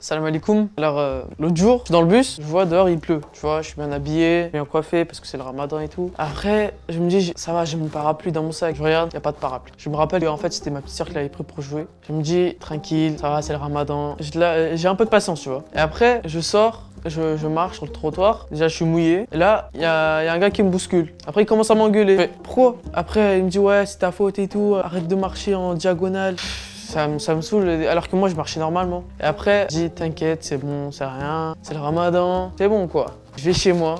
Salam alaikum. Alors, l'autre jour, je suis dans le bus, je vois dehors il pleut. Tu vois, je suis bien habillé, bien coiffé parce que c'est le ramadan et tout. Après, je me dis, ça va, j'ai mon parapluie dans mon sac. Je regarde, il n'y a pas de parapluie. Je me rappelle qu'en fait, c'était ma petite soeur qui l'avait pris pour jouer. Je me dis, tranquille, ça va, c'est le ramadan. J'ai un peu de patience, tu vois. Et après, je sors. Je marche sur le trottoir, déjà je suis mouillé, et là il y a un gars qui me bouscule. Après il commence à m'engueuler. Je fais, pourquoi? Après il me dit ouais c'est ta faute et tout, arrête de marcher en diagonale. Ça me saoule alors que moi je marchais normalement. Et après je dis t'inquiète c'est bon, c'est rien, c'est le ramadan, c'est bon quoi. Je vais chez moi,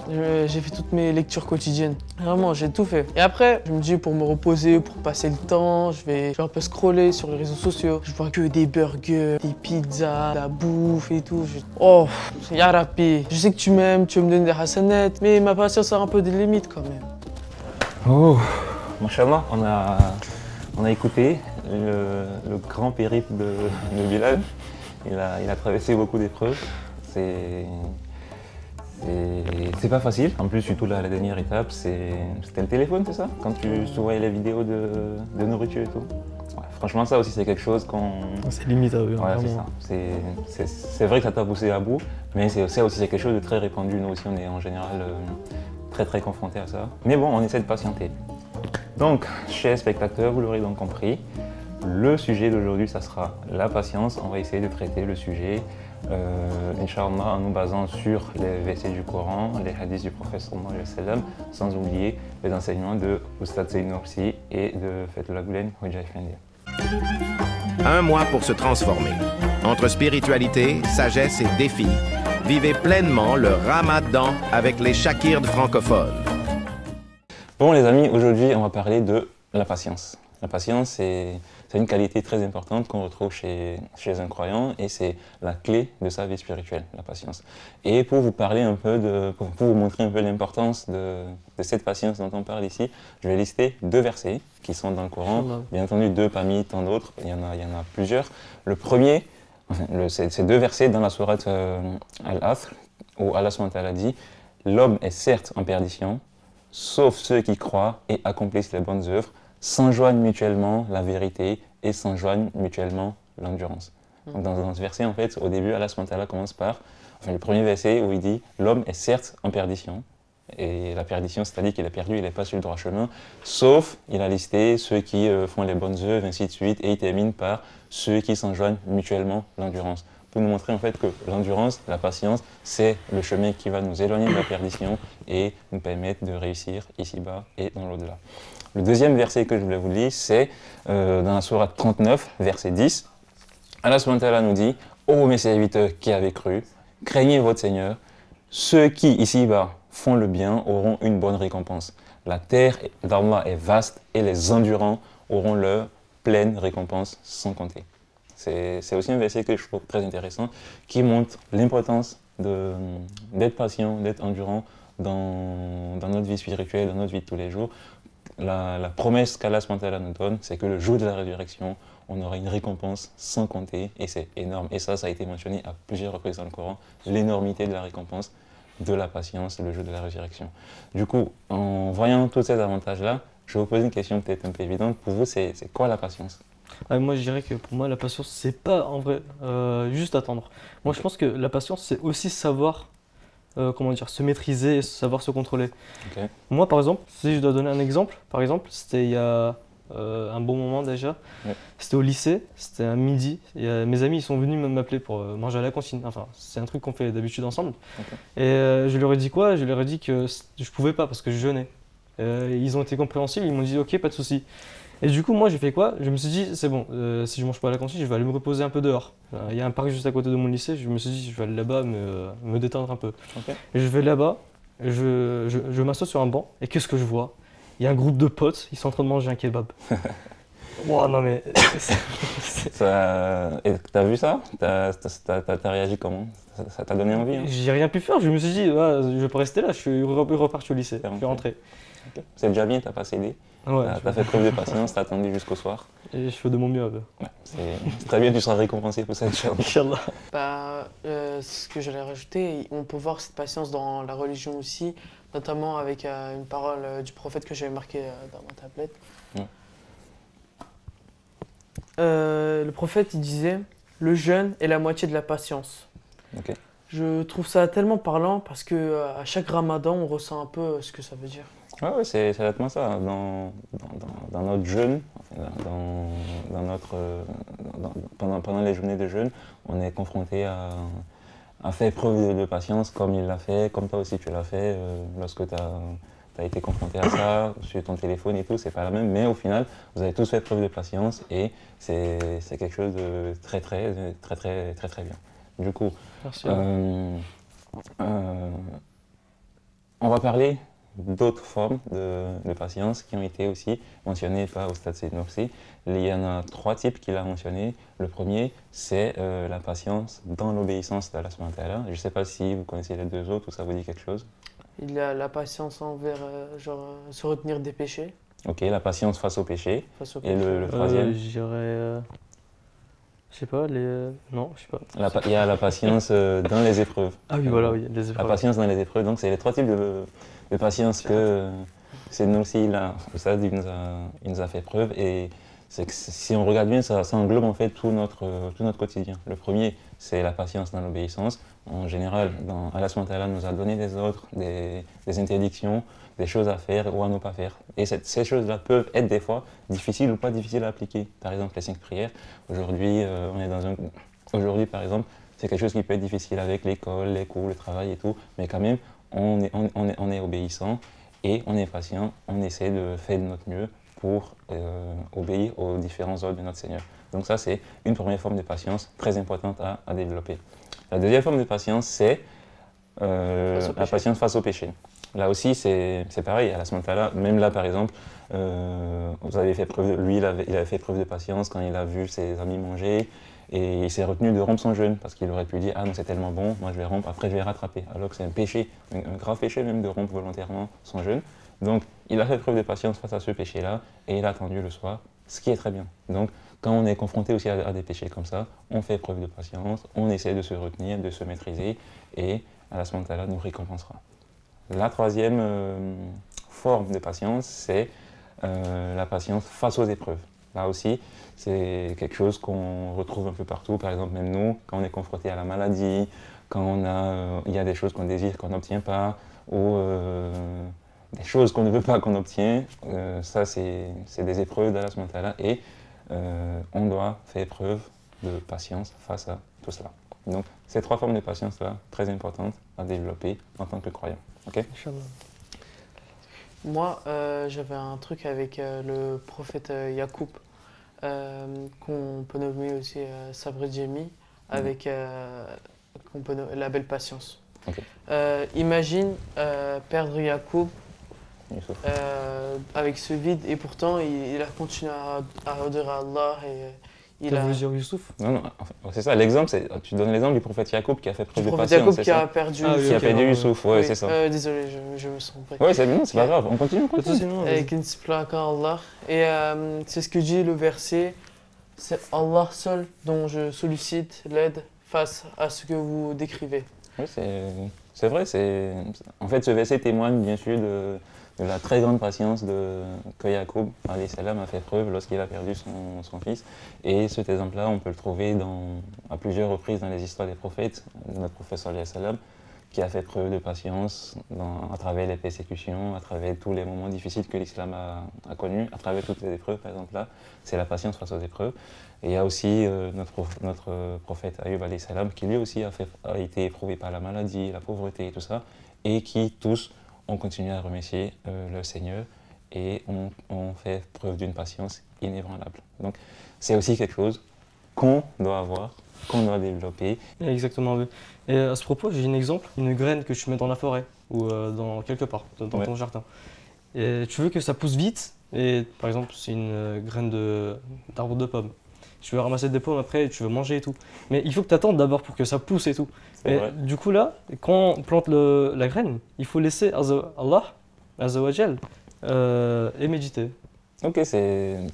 j'ai fait toutes mes lectures quotidiennes. Vraiment, j'ai tout fait. Et après, je me dis pour me reposer, pour passer le temps, je vais un peu scroller sur les réseaux sociaux. Je vois que des burgers, des pizzas, de la bouffe et tout. Oh, ya Rabbi, je sais que tu m'aimes, tu veux me donner des hassanettes, mais ma patience a un peu des limites quand même. Oh, machallah, on a écouté le grand périple de Bilal. Il a traversé beaucoup d'épreuves. C'est pas facile. En plus, surtout la dernière étape, c'était le téléphone, c'est ça? Quand tu voyais les vidéos de nourriture et tout. Ouais, franchement, ça aussi, c'est quelque chose qu'on... C'est limite à eux, ouais, vraiment. C'est vrai que ça t'a poussé à bout, mais ça aussi, c'est quelque chose de très répandu. Nous aussi, on est en général très confrontés à ça. Mais bon, on essaie de patienter. Donc, chers spectateurs, vous l'aurez donc compris, le sujet d'aujourd'hui, ça sera la patience. On va essayer de traiter le sujet Inch'Allah, en nous basant sur les versets du Coran, les hadiths du prophète sallallahu alayhi wa sallam, sans oublier les enseignements de Oustad Zeynour Sy et de Fethullah Gülen Hoja Effendi. Un mois pour se transformer. Entre spiritualité, sagesse et défi, vivez pleinement le Ramadan avec les Shakirds francophones. Bon les amis, aujourd'hui on va parler de la patience. La patience, c'est une qualité très importante qu'on retrouve chez un croyant et c'est la clé de sa vie spirituelle, la patience. Et pour vous parler un peu pour vous montrer un peu l'importance de cette patience dont on parle ici, je vais lister deux versets qui sont dans le Coran. Bien entendu, deux parmi tant d'autres, il y en a plusieurs. Le premier, c'est deux versets dans la sourate Al-Asr où Allah subhanahu wa ta'ala dit « L'homme est certes en perdition, sauf ceux qui croient et accomplissent les bonnes œuvres, s'enjoignent mutuellement la vérité et s'enjoignent mutuellement l'endurance. » Donc dans ce verset, en fait, au début, Allah subhanahu wa ta'ala commence par le premier verset où il dit « L'homme est certes en perdition ». Et la perdition, c'est-à-dire qu'il est perdu, il n'est pas sur le droit chemin, sauf, il a listé ceux qui font les bonnes œuvres, ainsi de suite, et il termine par ceux qui s'enjoignent mutuellement l'endurance. Pour nous montrer en fait que l'endurance, la patience, c'est le chemin qui va nous éloigner de la perdition et nous permettre de réussir ici-bas et dans l'au-delà. Le deuxième verset que je voulais vous lire, c'est dans la sourate 39, verset 10. Allah subhanahu wa ta'ala nous dit « Ô mes serviteurs qui avez cru, craignez votre Seigneur, ceux qui ici-bas font le bien auront une bonne récompense. La terre d'Allah est vaste et les endurants auront leur pleine récompense sans compter. » C'est aussi un verset que je trouve très intéressant qui montre l'importance d'être patient, d'être endurant dans notre vie spirituelle, dans notre vie de tous les jours. La promesse qu'Allah nous donne, c'est que le jour de la résurrection, on aura une récompense sans compter et c'est énorme. Et ça a été mentionné à plusieurs reprises dans le Coran, l'énormité de la récompense de la patience le jour de la résurrection. Du coup, en voyant tous ces avantages-là, je vais vous poser une question peut-être un peu évidente. Pour vous, c'est quoi la patience? Moi, je dirais que pour moi, la patience, c'est pas en vrai juste attendre. Moi, je pense que la patience, c'est aussi savoir, comment dire, se maîtriser et savoir se contrôler. Okay. Moi, par exemple, si je dois donner un exemple, par exemple, c'était il y a un bon moment déjà. Ouais. C'était au lycée, c'était à midi. Et, mes amis, ils sont venus m'appeler pour manger à la cantine. Enfin, c'est un truc qu'on fait d'habitude ensemble. Okay. Et je leur ai dit quoi? Je leur ai dit que je pouvais pas parce que je jeûnais. Ils ont été compréhensibles, ils m'ont dit ok, pas de souci. Et du coup, moi, j'ai fait quoi? Je me suis dit, c'est bon, si je mange pas à la cantine, je vais aller me reposer un peu dehors. Il y a un parc juste à côté de mon lycée, je me suis dit, je vais aller là-bas me détendre un peu. Okay. Et je vais là-bas, je m'assois sur un banc, et qu'est-ce que je vois? Il y a un groupe de potes, ils sont en train de manger un kebab. Wow, non mais... T'as vu ça? T'as réagi comment? Ça t'a donné envie hein? J'ai rien pu faire, je me suis dit, ouais, je vais pas rester là, je suis reparti au lycée, je suis rentré. Okay. C'est déjà bien, t'as pas cédé. Ouais, t'as fait preuve de patience, t'as attendu jusqu'au soir. Et je fais de mon mieux. Ouais, c'est très bien, tu seras récompensé pour ça, Inch'Allah. Ce que j'allais rajouter, on peut voir cette patience dans la religion aussi, notamment avec une parole du prophète que j'avais marquée dans ma tablette. Ouais. Le prophète, il disait « Le jeûne est la moitié de la patience. Ok. Je trouve ça tellement parlant parce que à chaque ramadan, on ressent un peu ce que ça veut dire. Ouais, c'est exactement ça. Dans notre jeûne, pendant les journées de jeûne, on est confronté à faire preuve de patience comme il l'a fait, comme toi aussi tu l'as fait lorsque tu as été confronté à ça sur ton téléphone et tout, c'est pas la même, mais au final, vous avez tous fait preuve de patience et c'est quelque chose de très bien. Du coup, Merci. on va parler d'autres formes de patience qui ont été aussi mentionnées par Oustad Seyd Nursi. Il y en a 3 types qu'il a mentionnés. Le premier, c'est la patience dans l'obéissance d'Allah subhanahu wa ta'ala. Je ne sais pas si vous connaissez les 2 autres ou ça vous dit quelque chose. Il y a la patience envers se retenir des péchés Ok, la patience face au péché. face aux Et péchés. le troisième, Je dirais. Je sais pas, non, je sais pas. il y a la patience dans les épreuves. Ah oui, voilà, oui, les La épreuves. patience dans les épreuves. Donc, c'est les 3 types de patience que Seyd Nursi, Oustad, il nous a fait preuve. Et c'est que si on regarde bien, ça englobe en fait tout notre quotidien. Le premier, c'est la patience dans l'obéissance. En général, Allah subhanahu wa ta'ala nous a donné des ordres, des interdictions, des choses à faire ou à ne pas faire. Et ces choses-là peuvent être des fois difficiles ou pas difficiles à appliquer. Par exemple, les 5 prières. Aujourd'hui, Aujourd'hui, par exemple, c'est quelque chose qui peut être difficile avec l'école, les cours, le travail et tout. Mais quand même, on est obéissant et on est patient. On essaie de faire de notre mieux pour obéir aux différents ordres de notre Seigneur. Donc ça, c'est une première forme de patience très importante à développer. La deuxième forme de patience, c'est la patience face au péché. Là aussi, c'est pareil, à la semaine même là par exemple, vous avez fait preuve, lui il avait fait preuve de patience quand il a vu ses amis manger et il s'est retenu de rompre son jeûne parce qu'il aurait pu dire ah non c'est tellement bon, moi je vais rompre, après je vais rattraper. Alors que c'est un péché, un grave péché même de rompre volontairement son jeûne. Donc il a fait preuve de patience face à ce péché-là et il a attendu le soir, ce qui est très bien. Donc quand on est confronté aussi à des péchés comme ça, on fait preuve de patience, on essaie de se retenir, de se maîtriser et Allah subhanahu wa ta'ala nous récompensera. La troisième forme de patience, c'est la patience face aux épreuves. Là aussi, c'est quelque chose qu'on retrouve un peu partout. Par exemple, même nous, quand on est confronté à la maladie, quand il y a des choses qu'on désire qu'on n'obtient pas, ou des choses qu'on ne veut pas qu'on obtient, ça c'est des épreuves d'Allah subhanahu wa ta'ala et on doit faire preuve de patience face à tout cela. Donc, ces 3 formes de patience-là, très importantes à développer en tant que croyant. Okay. Moi, j'avais un truc avec le prophète Yacoub, qu'on peut nommer aussi Sabr Jemi, avec qu'on peut nommer la belle patience. Okay. Imagine perdre Yacoub avec ce vide, et pourtant il a continué à adorer Allah. Tu as voulu dire Youssouf? Non, c'est ça, l'exemple, tu donnes l'exemple du prophète Yacoub qui a fait preuve de patience. Yacoub qui a perdu, Youssouf, ouais, oui, c'est ça. désolé, je me sens pas. Ouais, c'est pas grave, on continue. Et qui ne se plaint qu'à Allah. Et c'est ce que dit le verset, c'est Allah seul dont je sollicite l'aide face à ce que vous décrivez. Oui, c'est vrai, en fait ce verset témoigne bien sûr de la très grande patience que Yacoub alayhi salam a fait preuve lorsqu'il a perdu son fils. Et cet exemple-là, on peut le trouver à plusieurs reprises dans les histoires des prophètes, de notre prophète sallallahu alayhi wa sallam, qui a fait preuve de patience à travers les persécutions, à travers tous les moments difficiles que l'islam a connus, à travers toutes les épreuves, par exemple là, c'est la patience face aux épreuves. Et il y a aussi notre prophète Ayyub alayhi salam, qui lui aussi a été éprouvé par la maladie, la pauvreté et tout ça, et qui tous ont continué à remercier le Seigneur et ont fait preuve d'une patience inébranlable. Donc c'est aussi quelque chose qu'on doit avoir, qu'on doit développer. Exactement, oui. Et à ce propos, j'ai un exemple, une graine que tu mets dans la forêt ou dans quelque part, dans ton jardin. Et tu veux que ça pousse vite, et par exemple, c'est une graine d'arbre de pomme. Tu veux ramasser des pommes après, tu veux manger et tout. Mais il faut que tu attendes d'abord pour que ça pousse et tout. Et du coup là, quand on plante la graine, il faut laisser Allah, Azza wa Jal, et méditer. Ok, c'est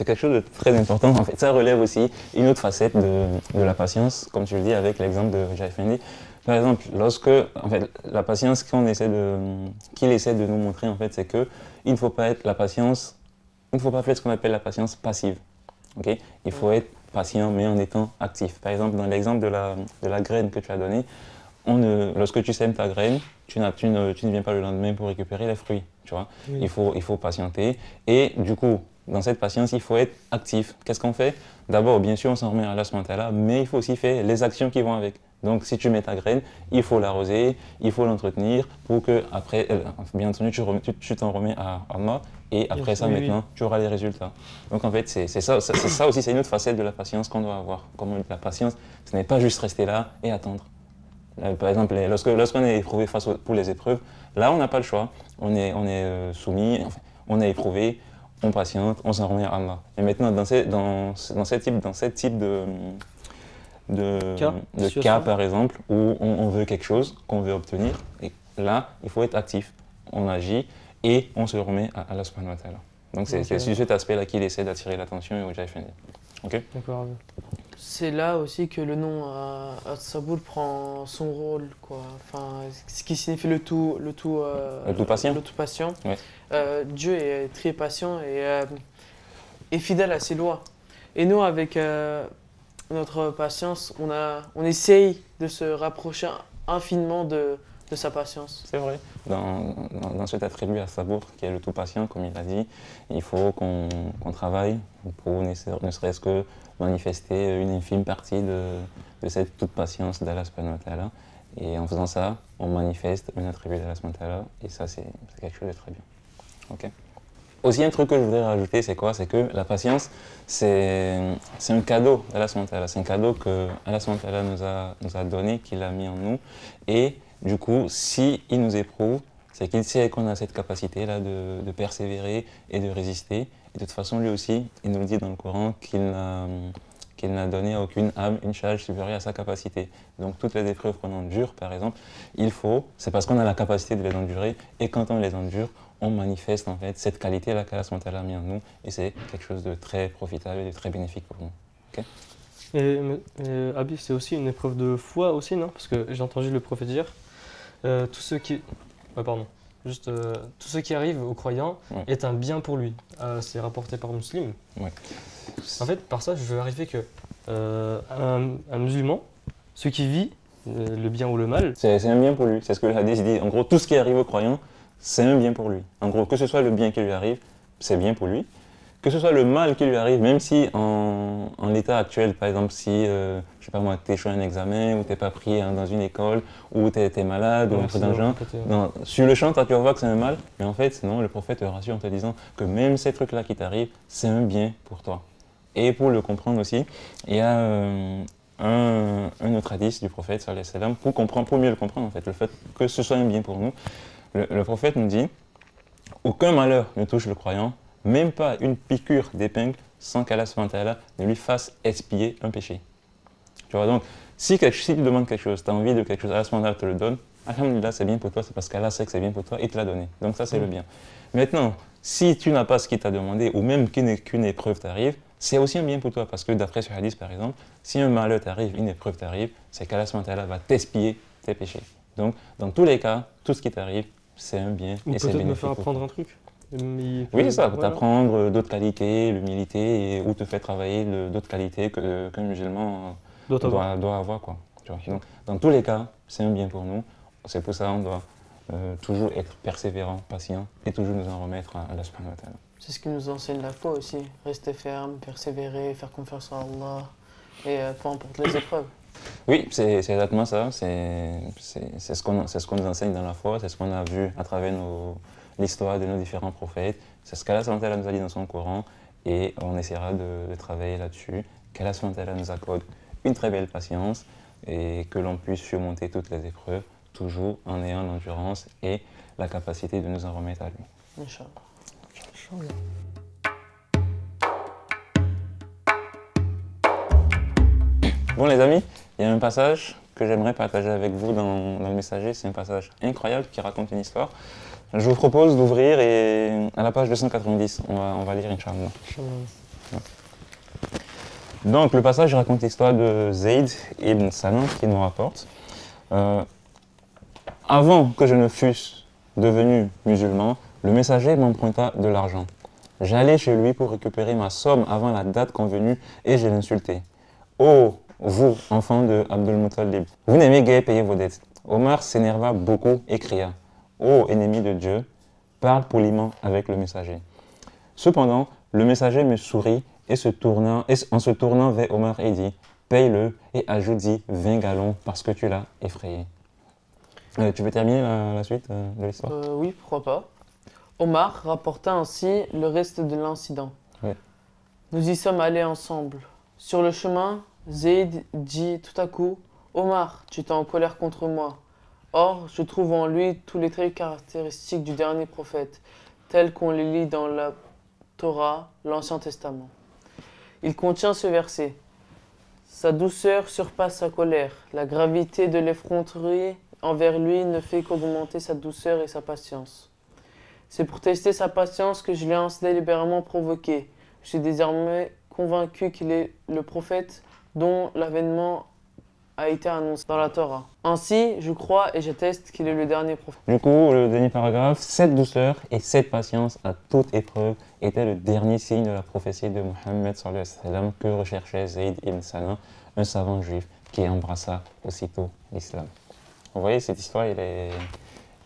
quelque chose de très important. En fait, ça relève aussi une autre facette de la patience, comme tu le dis avec l'exemple de Jaïfendi. Par exemple, la patience qu'il essaie de nous montrer, en fait, c'est que il ne faut pas faire ce qu'on appelle la patience passive. Okay? Il faut être patient, mais en étant actif. Par exemple, dans l'exemple de la graine que tu as donné, lorsque tu sèmes ta graine, tu ne viens pas le lendemain pour récupérer les fruits. Tu vois. Oui. Il faut patienter. Et du coup, dans cette patience, il faut être actif. Qu'est-ce qu'on fait? D'abord, bien sûr, on s'en remet à Allah subhanahu wa ta'ala, mais il faut aussi faire les actions qui vont avec. Donc, si tu mets ta graine, il faut l'arroser, il faut l'entretenir pour que, après, bien entendu, tu t'en remets à Allah. Et après ça, maintenant, tu auras les résultats. Donc, en fait, c'est ça aussi, c'est une autre facette de la patience qu'on doit avoir. Comme la patience, ce n'est pas juste rester là et attendre. Par exemple, lorsqu'on est éprouvé pour les épreuves, là, on n'a pas le choix. On est soumis, enfin, on est éprouvé, on patiente, on s'en remet à Allah. Et maintenant, dans ce type de cas, par exemple, où on veut quelque chose, qu'on veut obtenir, et là, il faut être actif. On agit et on se remet à Allah subhanahu wa ta'ala. Donc, c'est sur cet aspect-là qu'il essaie d'attirer l'attention et où j'ai fini. Ok. D'accord. C'est là aussi que le nom As-Sabour prend son rôle, quoi. Enfin, ce qui signifie le tout patient. Le tout patient. Ouais. Dieu est très patient et fidèle à ses lois. Et nous, avec notre patience, on essaye de se rapprocher infiniment de sa patience. C'est vrai. Dans cet attribut à Sabour, qui est le tout patient, comme il a dit, il faut qu'on travaille pour ne serait-ce que manifester une infime partie de cette toute patience d'Allah subhanahu wa ta'ala. Et en faisant ça, on manifeste un attribut d'Allah subhanahu wa ta'ala. Et ça, c'est quelque chose de très bien. Okay. Aussi, un truc que je voudrais rajouter, c'est quoi? C'est que la patience, c'est un cadeau d'Allah subhanahu wa ta'ala. C'est un cadeau que Allah subhanahu wa ta'ala nous a donné, qu'il a mis en nous. Et du coup, s'il nous éprouve, c'est qu'il sait qu'on a cette capacité-là de persévérer et de résister. Et de toute façon, lui aussi, il nous le dit dans le Coran qu'il n'a donné à aucune âme une charge supérieure à sa capacité. Donc toutes les épreuves qu'on endure, par exemple, c'est parce qu'on a la capacité de les endurer. Et quand on les endure, on manifeste en fait cette qualité-là qu'Allah a mis en nous. Et c'est quelque chose de très profitable et de très bénéfique pour nous. Okay. Et Abi, c'est aussi une épreuve de foi aussi, non? Parce que j'ai entendu le prophète dire, tout ce qui arrive aux croyants est un bien pour lui. C'est rapporté par Muslim. Ouais. En fait, par ça, je veux arriver que un musulman, ce qui vit, le bien ou le mal, c'est un bien pour lui. C'est ce que le hadith dit. En gros, tout ce qui arrive aux croyants, c'est un bien pour lui. En gros, que ce soit le bien qui lui arrive, c'est bien pour lui. Que ce soit le mal qui lui arrive, même si en l'état actuel, par exemple, si, je sais pas moi, tu échoues un examen, ou tu n'es pas pris dans une école, ou tu es malade, ou un truc d'un genre, sur le champ, toi, tu vas voir que c'est un mal, mais en fait, non, le prophète te rassure en te disant que même ces trucs-là qui t'arrivent, c'est un bien pour toi. Et pour le comprendre aussi, il y a un autre hadith du prophète, sallallahu alayhi wa sallam, pour mieux le comprendre, en fait, le fait que ce soit un bien pour nous. Le prophète nous dit, aucun malheur ne touche le croyant, même pas une piqûre d'épingle sans qu'Allah ne lui fasse expier un péché. Tu vois, donc, si tu demandes quelque chose, tu as envie de quelque chose, Allah te le donne, alhamdulillah, c'est bien pour toi, c'est parce qu'Allah sait que c'est bien pour toi et te l'a donné. Donc ça, c'est le bien. Maintenant, si tu n'as pas ce qu'il t'a demandé, ou même qu'une épreuve t'arrive, c'est aussi un bien pour toi, parce que d'après ce hadith, par exemple, si un malheur t'arrive, une épreuve t'arrive, c'est qu'Allah va t'expier tes péchés. Donc, dans tous les cas, tout ce qui t'arrive, c'est un bien ou et c'est bénéfique. Peut-être me faire apprendre un truc. Oui, c'est ça, pour t'apprendre d'autres qualités, l'humilité, ou te faire travailler d'autres qualités qu'un musulman doit avoir. Quoi. Tu vois. Donc, dans tous les cas, c'est un bien pour nous. C'est pour ça qu'on doit toujours être persévérant, patient, et toujours nous en remettre à Allah subhanahu wa ta'ala. C'est ce qui nous enseigne la foi aussi. Rester ferme, persévérer, faire confiance en Allah, et peu importe les épreuves. Oui, c'est exactement ça. C'est ce qu'on nous enseigne dans la foi, c'est ce qu'on a vu à travers l'histoire de nos différents prophètes. C'est ce qu'Allah nous a dit dans son Coran et on essaiera de travailler là-dessus. Qu'Allah nous accorde une très belle patience et que l'on puisse surmonter toutes les épreuves, toujours en ayant l'endurance et la capacité de nous en remettre à lui. Inch'Allah. Bon les amis, il y a un passage que j'aimerais partager avec vous dans le messager. C'est un passage incroyable qui raconte une histoire. Je vous propose d'ouvrir à la page 290. On va lire Inch'Allah. Donc le passage raconte l'histoire de Zayd ibn Salam qui nous rapporte. Avant que je ne fusse devenu musulman, le messager m'emprunta de l'argent. J'allais chez lui pour récupérer ma somme avant la date convenue et je l'insultais. Oh, vous, enfant de Abdul Muttalib, vous n'aimez guère payer vos dettes. Omar s'énerva beaucoup et cria. Ô ennemi de Dieu, parle poliment avec le messager. Cependant, le messager me sourit et en se tournant vers Omar et dit, paye-le et ajoute-y 20 gallons parce que tu l'as effrayé. Tu veux terminer la suite de l'histoire? Oui, pourquoi pas. Omar rapporta ainsi le reste de l'incident. Ouais. Nous y sommes allés ensemble. Sur le chemin, Zayd dit tout à coup « Omar, tu es en colère contre moi. » Or, je trouve en lui tous les traits caractéristiques du dernier prophète, tels qu'on les lit dans la Torah, l'Ancien Testament. Il contient ce verset. Sa douceur surpasse sa colère. La gravité de l'effronterie envers lui ne fait qu'augmenter sa douceur et sa patience. C'est pour tester sa patience que je l'ai ainsi délibérément provoqué. Je suis désormais convaincu qu'il est le prophète dont l'avènement a été annoncé dans la Torah. Ainsi, je crois et j'atteste qu'il est le dernier prophète. Du coup, le dernier paragraphe, cette douceur et cette patience à toute épreuve était le dernier signe de la prophétie de Mohammed sallallahu alayhi wa sallam que recherchait Zayd ibn Salam, un savant juif qui embrassa aussitôt l'islam. Vous voyez, cette histoire, elle est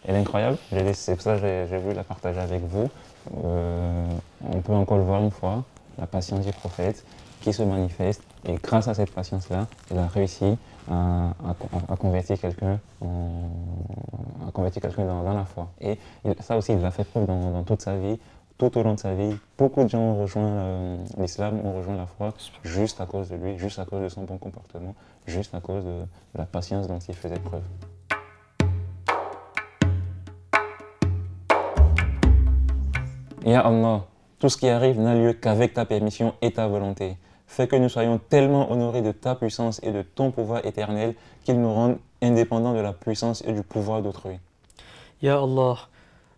incroyable. C'est pour ça que j'ai voulu la partager avec vous. On peut encore le voir une fois, la patience du prophète qui se manifeste. Et grâce à cette patience-là, il a réussi à convertir quelqu'un dans la foi. Et ça aussi, il l'a fait preuve dans toute sa vie, tout au long de sa vie. Beaucoup de gens ont rejoint l'islam, ont rejoint la foi juste à cause de lui, juste à cause de son bon comportement, juste à cause de la patience dont il faisait preuve. Ya Allah, tout ce qui arrive n'a lieu qu'avec ta permission et ta volonté. Fais que nous soyons tellement honorés de ta puissance et de ton pouvoir éternel qu'ils nous rendent indépendants de la puissance et du pouvoir d'autrui. Ya Allah,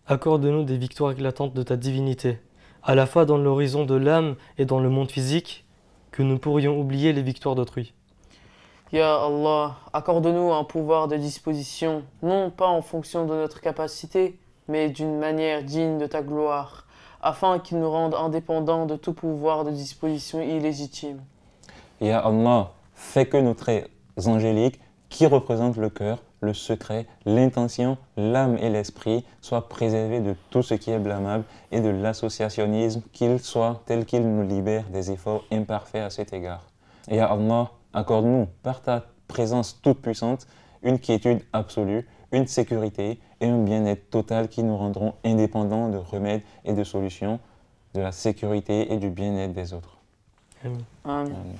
accorde-nous des victoires éclatantes de ta divinité, à la fois dans l'horizon de l'âme et dans le monde physique, que nous pourrions oublier les victoires d'autrui. Ya Allah, accorde-nous un pouvoir de disposition, non pas en fonction de notre capacité, mais d'une manière digne de ta gloire, afin qu'il nous rende indépendants de tout pouvoir de disposition illégitime. Ya Allah, fais que nos traits angéliques, qui représentent le cœur, le secret, l'intention, l'âme et l'esprit, soient préservés de tout ce qui est blâmable et de l'associationnisme, qu'il soit tel qu'il nous libère des efforts imparfaits à cet égard. Ya Allah, accorde-nous, par ta présence toute puissante, une quiétude absolue, une sécurité et un bien-être total qui nous rendront indépendants de remèdes et de solutions, de la sécurité et du bien-être des autres. Amen. Amen.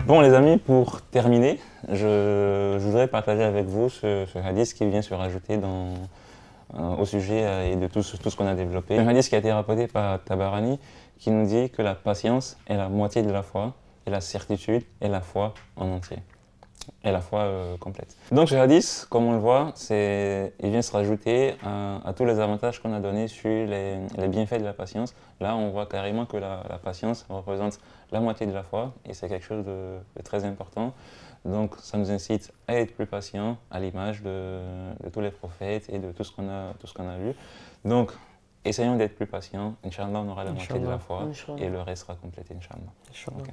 Bon les amis, pour terminer, je voudrais partager avec vous ce hadith qui vient se rajouter au sujet et de tout ce qu'on a développé. Un hadith qui a été rapporté par Tabarani qui nous dit que la patience est la moitié de la foi et la certitude est la foi en entier. Et la foi complète. Donc ce hadith, comme on le voit, il vient se rajouter à tous les avantages qu'on a donnés sur les bienfaits de la patience. Là, on voit carrément que la patience représente la moitié de la foi et c'est quelque chose de très important. Donc ça nous incite à être plus patients à l'image de tous les prophètes et de tout ce qu'on a lu. Donc essayons d'être plus patients. Inch'Allah, on aura la moitié de la foi et le reste sera complété, Inch'Allah. Okay.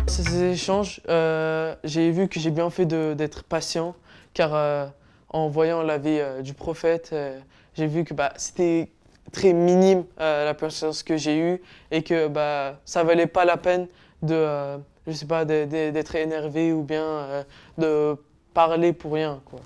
Ces échanges, j'ai vu que j'ai bien fait d'être patient, car en voyant la vie du prophète, j'ai vu que c'était très minime la patience que j'ai eue et que ça valait pas la peine de, je sais pas, d'être énervé ou bien de parler pour rien, quoi.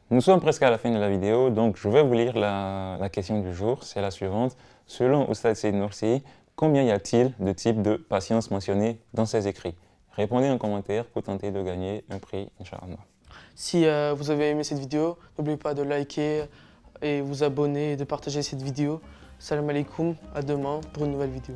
Nous sommes presque à la fin de la vidéo, donc je vais vous lire la question du jour. C'est la suivante. Selon Oustaz Seyd Noursi, combien y a-t-il de types de patience mentionnés dans ses écrits? Répondez en commentaire pour tenter de gagner un prix, Inch'Allah. Si vous avez aimé cette vidéo, n'oubliez pas de liker et vous abonner et de partager cette vidéo. Salam alaikum, à demain pour une nouvelle vidéo.